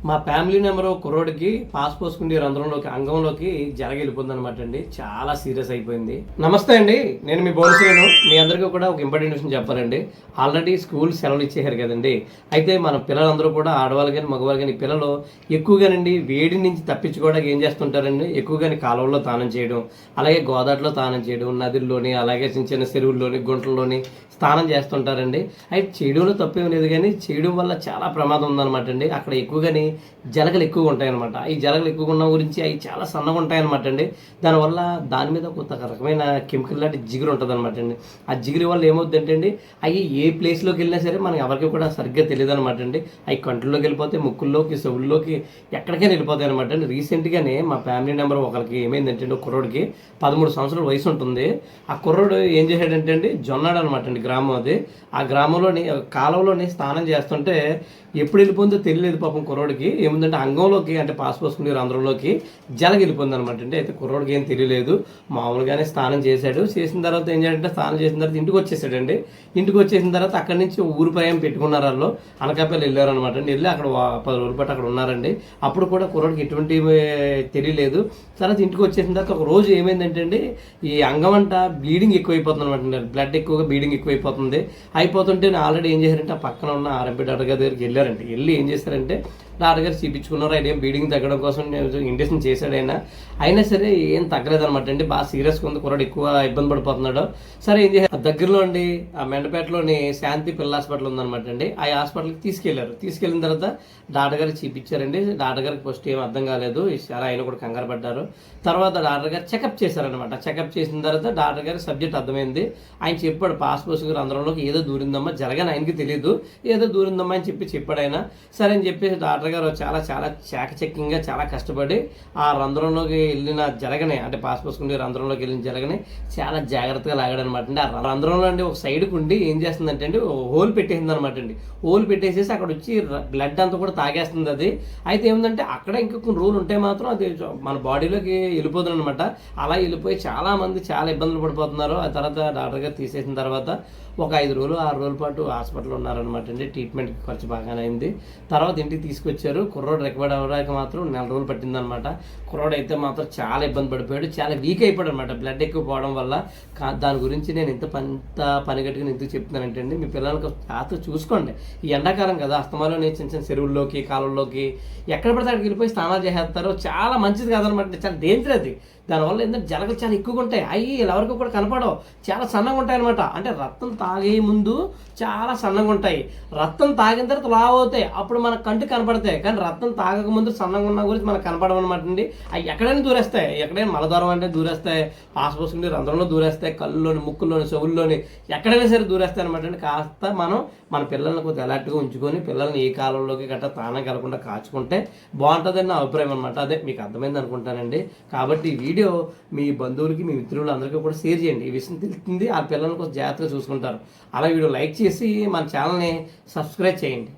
మా family number కుర్రోడికి pass పోసుకునే రంధ్రంలోకి అంగంలోకి జరగెళ్ళిపోయిందనమాట అండి. చాలా సీరియస్ అయిపోయింది. నమస్తే అండి, నేను మీ బోనశ్రీను. మీ అందరికీ కూడా ఒక ఇంపార్టెంట్ విషయం చెప్పాలండి. ఆల్రెడీ స్కూల్ సెలవులు ఇచ్చేసారు కదండి. అయితే మన పిల్లలందరూ కూడా ఆడవాళ్ళు కానీ మగవాళ్ళు కానీ పిల్లలు ఎక్కువగానండి వేడి నుంచి తప్పించుకోవడానికి ఏం చేస్తుంటారండి, ఎక్కువగాని కాలువల్లో తానం చేయడం, అలాగే గోదావరిలో తానం చేయడం, నదుల్లోని అలాగే చిన్న చిన్న చెరువుల్లోని గుంటల్లోని స్నానం చేస్తుంటారండి. అయితే చేయడంలో తప్పేం లేదు, కానీ చేయడం వల్ల చాలా ప్రమాదం ఉందన్నమాట అండి. అక్కడ ఎక్కువగాని జలగలు ఎక్కువగా ఉంటాయన్నమాట. ఈ జలగలు ఎక్కువగా ఉన్న గురించి అవి చాలా సన్నగా ఉంటాయన్నమాట అండి. దానివల్ల దాని మీద కొంత రకమైన కెమికల్ లాంటి జిగురు ఉంటుంది అనమాట అండి. ఆ జిగురు వల్ల ఏమవుతుందంటే అండి, అవి ఏ ప్లేస్లోకి వెళ్ళినా సరే మనకి ఎవరికి కూడా సరిగ్గా తెలియదు అనమాట అండి. అవి కంట్రోల్లోకి వెళ్ళిపోతే ముక్కుల్లోకి చెవుల్లోకి ఎక్కడికైనా వెళ్ళిపోతాయి అనమాట అండి. రీసెంట్గానే మా ఫ్యామిలీ నెంబర్ ఒకరికి ఏమైందంటే అండి, కుర్రోడికి 13 సంవత్సరాల వయసు ఉంటుంది. ఆ కుర్రోడు ఏం చేశాడంటే అండి, జొన్నాడు అనమాట అండి గ్రామం అది. ఆ గ్రామంలోని కాలువలోని స్నానం చేస్తుంటే ఎప్పుడు వెళ్ళిపోయిందో తెలియలేదు పాపం కుర్రోడికి. ఏముందంటే అంగంలోకి అంటే పాస్ పోసుకునే రంధ్రంలోకి జలగ వెళ్ళిపోయింది అనమాట అండి. అయితే కుర్రోడికి ఏం తెలియలేదు, మామూలుగానే స్నానం చేశాడు. చేసిన తర్వాత ఏం చేయాలంటే, స్నానం చేసిన తర్వాత ఇంటికి వచ్చేసాడండి. ఇంటికి వచ్చేసిన తర్వాత అక్కడి నుంచి ఊరు ప్రయాణం పెట్టుకున్నారు. వాళ్ళు అనకాపల్లి వెళ్ళారనమాట అండి. వెళ్ళి అక్కడ 10 రోజుల పాటు అక్కడ ఉన్నారండి. అప్పుడు కూడా కుర్రోడికి ఎటువంటి తెలియలేదు. తర్వాత ఇంటికి వచ్చేసిన తర్వాత ఒక రోజు ఏమైందంటే అండి, ఈ అంగం అంట బ్లీడింగ్ ఎక్కువైపోతుంది అనమాట అండి. బ్లడ్ ఎక్కువగా బ్లీడింగ్ ఎక్కువైపోతుంది. అయిపోతుంటే ఆల్రెడీ ఏం చేశారంటే, ఆ పక్కన ఉన్న ఆర్ఎంపీ డాక్టర్ గారి దగ్గరికి వెళ్ళారంటే, వెళ్ళి ఏం చేశారంటే డాక్టర్ గారు చూపించుకున్నారు. ఆయన ఏం బ్లీడింగ్ తగ్గడం కోసం ఇంజక్షన్ చేశాడు. అయినా సరే ఏం తగ్గలేదనమాట అండి. బాగా సీరియస్గా ఉంది, కుర్రాడు ఎక్కువ ఇబ్బంది పడిపోతున్నాడు. సరే ఏం చేశారు, దగ్గరలో అండి ఆ మెండపేటలోని శాంతి పిల్లల హాస్పిటల్ ఉందనమాట అండి. ఆ హాస్పిటల్కి తీసుకెళ్లారు. తీసుకెళ్ళిన తర్వాత డాక్టర్ గారికి చూపించారండి. డాక్టర్ గారికి ఫస్ట్ ఏం అర్థం కాలేదు, చాలా ఆయన కూడా కంగారు పడ్డారు. తర్వాత డాక్టర్ గారు చెకప్ చేశారనమాట. చెకప్ చేసిన తర్వాత డాక్టర్ గారికి సబ్జెక్ట్ అర్థమైంది. ఆయన చెప్పాడు, పాస్ పోసుకుని రంధ్రంలోకి ఏదో దూరిందమ్మా, జరగని ఆయనకి తెలియదు, ఏదో దూరిందమ్మా అని చెప్పాడు ఆయన. సరే అని చెప్పేసి డాక్టర్ గారు చాలా చాలా చాకచక్యంగా చాలా కష్టపడి ఆ రంధ్రంలోకి వెళ్ళిన జరగనే అంటే పాస్ పోసుకునే రంధ్రంలోకి వెళ్ళిన జరగని చాలా జాగ్రత్తగా లాగాడనమాట అండి. ఆ రంధ్రంలో అండి ఒక సైడ్కి ఉండి ఏం చేస్తుందంటే అండి, హోల్ పెట్టేసింది అనమాట అండి. హోల్ పెట్టేసేసి అక్కడ వచ్చి బ్లడ్ అంతా కూడా తాగేస్తుంది అది. అయితే ఏముందంటే అక్కడ ఇంకా కొన్ని రోజులు ఉంటే మాత్రం అది మన బాడీలోకి వెళ్ళిపోతుంది అనమాట. అలా వెళ్ళిపోయి చాలా మంది చాలా ఇబ్బందులు పడిపోతున్నారు. ఆ తర్వాత డాక్టర్ గారు తీసేసిన తర్వాత ఒక 5 రోజులు 6 రోజుల పాటు హాస్పిటల్లో ఉన్నారనమాట అండి. ట్రీట్మెంట్కి ఖర్చు బాగానే అయింది. తర్వాత ఇంటికి తీసుకొచ్చారు. కుర్రోడు రికవర్ అవ్వడానికి మాత్రం 4 రోజులు పట్టిందనమాట. కుర్రోడు అయితే మాత్రం చాలా ఇబ్బంది పడిపోయాడు, చాలా వీక్ అయిపోయాడు అనమాట బ్లడ్ ఎక్కువ పోవడం వల్ల. దాని గురించి నేను ఇంత పనిగట్టుకుని ఎందుకు చెప్తున్నానంటే అండి, మీ పిల్లలకు జాగ్రత్తగా చూసుకోండి. ఈ ఎండాకాలం కదా, అస్తమాలోనే చిన్న చిన్న చెరువుల్లోకి కాలువల్లోకి ఎక్కడ పడితే అక్కడికి వెళ్ళిపోయి స్నానాలు చేసేస్తారు. చాలా మంచిది కాదనమాట, చాలా డేంజర్ అది. దానివల్ల ఏంటంటే జలగలు చాలా ఎక్కువగా ఉంటాయి. అవి ఎవరికి కూడా కనపడవు, చాలా సన్నగా ఉంటాయి అనమాట. అంటే రక్తం తాగే ముందు చాలా సన్నగా ఉంటాయి, రక్తం తాగిన తర్వాత లావు అవుతాయి, అప్పుడు మన కంటికి కనపడతాయి. కానీ రక్తం తాగక ముందు సన్నగా ఉన్న గురించి మనకు కనపడవు అనమాట అండి. అవి ఎక్కడైనా దూరేస్తాయి, ఎక్కడైనా మలద్వారం అంటే దూరేస్తాయి, పాస్ పోసుకుని రంధ్రంలో దూరేస్తాయి, కళ్ళులోని ముక్కుల్లోని చెవుల్లోని ఎక్కడైనా సరే దూరేస్తాయి అనమాట అండి. కాస్త మనం మన పిల్లల్ని కొద్దిగా అలర్ట్గా ఉంచుకొని పిల్లల్ని ఏ కాలంలోకి గట్రా తానం కలగకుండా కాచుకుంటే బాగుంటుందని నా అభిప్రాయం అనమాట. అదే మీకు అర్థమైంది అనుకుంటానండి. కాబట్టి ఈ వీడియో మీ బంధువులకి మీ మిత్రులు అందరికీ కూడా షేర్ చేయండి. ఈ విషయం తెలుస్తుంది, ఆ పిల్లల్ని కొంచెం జాగ్రత్తగా చూసుకుంటారు. అలా వీడియో లైక్ చేసి మన ఛానల్ని సబ్స్క్రైబ్ చేయండి.